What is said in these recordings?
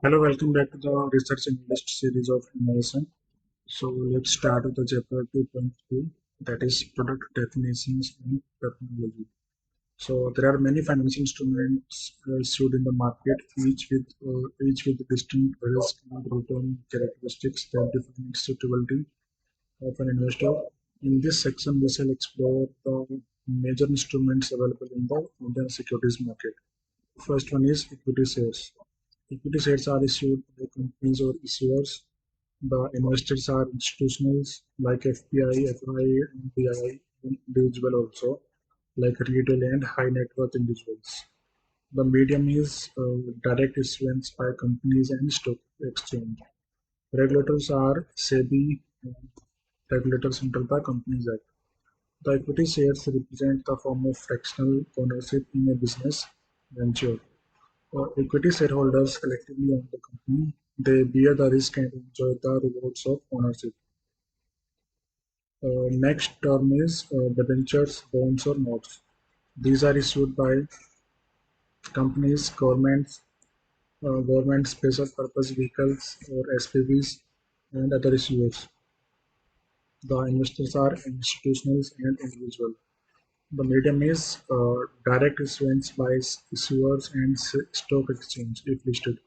Hello, welcome back to the Research Analyst series of NISM. So let's start with the chapter 2.2, that is product definitions and technology. So there are many financial instruments issued in the market, each with distinct risk and return characteristics that define suitability of an investor. In this section, we shall explore the major instruments available in the Indian securities market. First one is equity shares. Equity shares are issued by companies or issuers. The investors are institutionals like FPI, FI, and PI, and individual also like retail and high net worth individuals. The medium is direct issuance by companies and stock exchange. Regulators are SEBI and regulators under the Companies Act. The equity shares represent the form of fractional ownership in a business venture. Equity shareholders collectively own the company. They bear the risk and enjoy the rewards of ownership. Next term is debentures, bonds, or notes. These are issued by companies, government special purpose vehicles or SPVs, and other issuers. The investors are institutionals and individual. The medium is direct issuance by issuers and stock exchange if listed.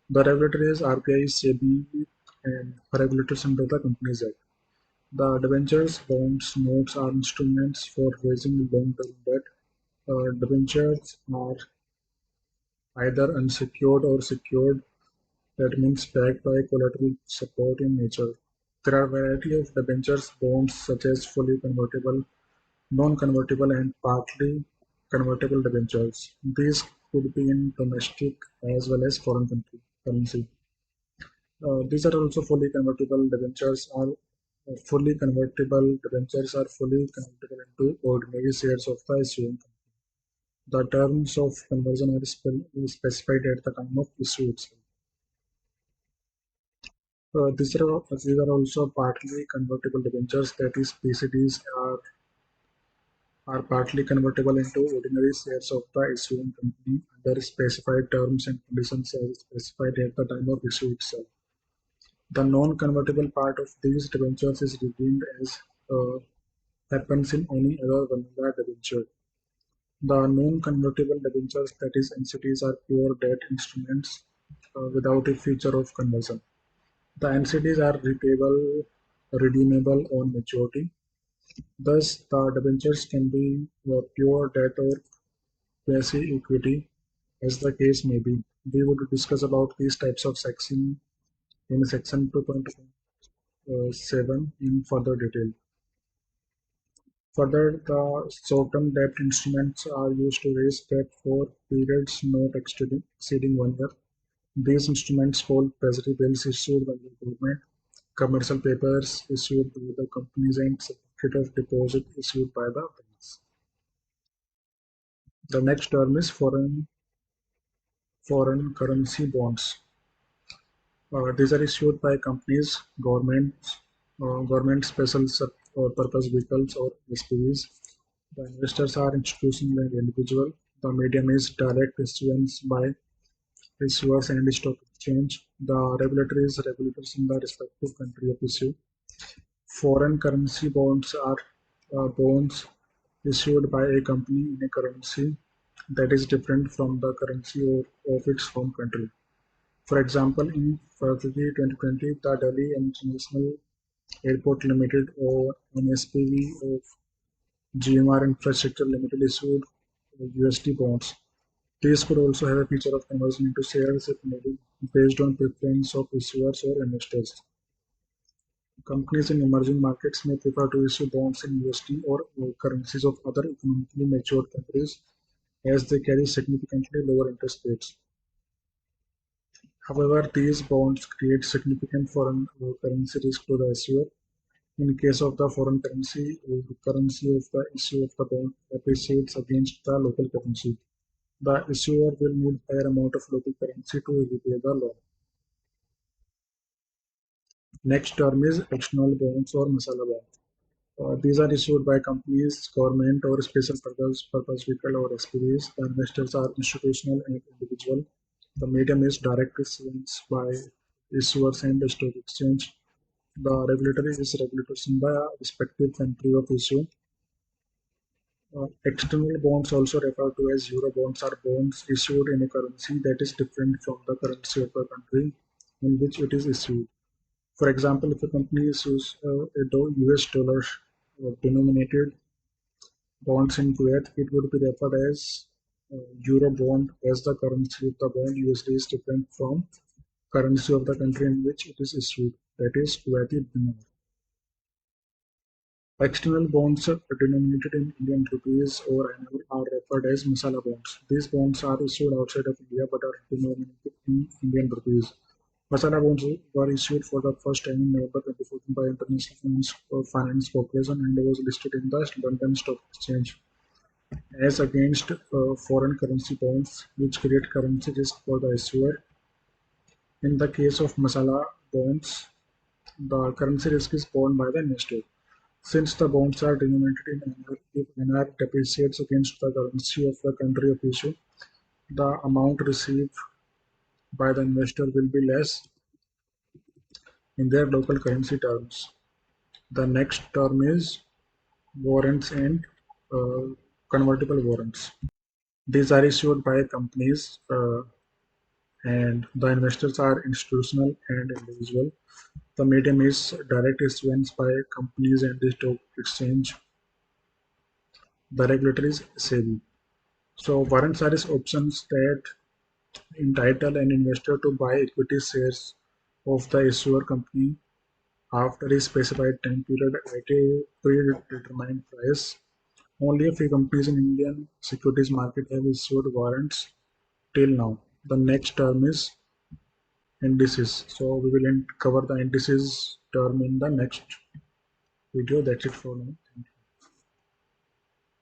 The regulator is RBI, SEBI, and regulators under the Companies Act. The debentures, bonds, notes are instruments for raising long-term debt. Debentures are either unsecured or secured, that means backed by collateral support in nature. There are a variety of debentures, bonds such as fully convertible, non-convertible, and partly convertible debentures. These could be in domestic as well as foreign currency. These are also fully convertible debentures are fully convertible debentures are fully convertible into ordinary shares of the issuing company. The terms of conversion are specified at the time of issue itself. These are also partly convertible debentures, that is, PCDs are partly convertible into ordinary shares of the issuing company under specified terms and conditions as specified at the time of issue itself. The non-convertible part of these debentures is redeemed as uh, happens in any other vanilla debenture. The non-convertible debentures, that is, NCDs, are pure debt instruments without a feature of conversion. The NCDs are repayable, redeemable on maturity. Thus, the debentures can be pure debt or quasi-equity, as the case may be. We would discuss about these types of section in section 2.7 in further detail. Further, the short-term debt instruments are used to raise debt for periods not exceeding 1 year. These instruments hold treasury bills issued by the government, commercial papers issued by the companies, and certificate of deposit issued by the banks. The next term is foreign currency bonds. These are issued by companies, government special purpose vehicles or SPVs. The investors are institutional and individual. The medium is direct issuance by issuers and stock exchange. The regulator is regulators in the respective country of issue. Foreign currency bonds are bonds issued by a company in a currency that is different from the currency of its home country. For example, in February 2020, the Delhi International Airport Limited or an SPV of GMR Infrastructure Limited issued USD bonds. These could also have a feature of conversion into shares if needed, based on preference of issuers or investors. Companies in emerging markets may prefer to issue bonds in USD or currencies of other economically mature countries as they carry significantly lower interest rates. However, these bonds create significant foreign currency risk to the issuer. In case of the foreign currency, the currency of the issue of the bond appreciates against the local currency. The issuer will need higher amount of local currency to repay the loan. Next term is external bonds or masala bonds. These are issued by companies, government, or special purpose vehicle or SPVs. The investors are institutional and individual. The medium is direct issuance by issuers and the stock exchange. The regulatory is regulators in the respective country of issue. External bonds, also referred to as euro bonds, are bonds issued in a currency that is different from the currency of the country in which it is issued. For example, if a company issues US dollar denominated bonds in Kuwait, it would be referred as euro bond, as the currency of the bond USD is different from currency of the country in which it is issued, that is Kuwaiti dinar. External bonds denominated in Indian rupees or INR are referred as masala bonds. These bonds are issued outside of India but are denominated in Indian rupees. Masala bonds were issued for the first time in November 2014 by International Finance Corporation and was listed in the London Stock Exchange as against foreign currency bonds, which create currency risk for the issuer. In the case of masala bonds, the currency risk is borne by the investor. Since the bonds are denominated in NR, if NR depreciates against the currency of the country of issue, the amount received by the investor will be less in their local currency terms. The next term is warrants and uh, convertible warrants. These are issued by companies and the investors are institutional and individual. The medium is direct issuance by companies and the stock exchange. The regulator is SEBI. So warrants are options that entitle an investor to buy equity shares of the issuer company after a specified time period at a predetermined price. Only a few companies in Indian securities market have issued warrants till now. The next term is indices. So we will cover the indices term in the next video. That's it for now.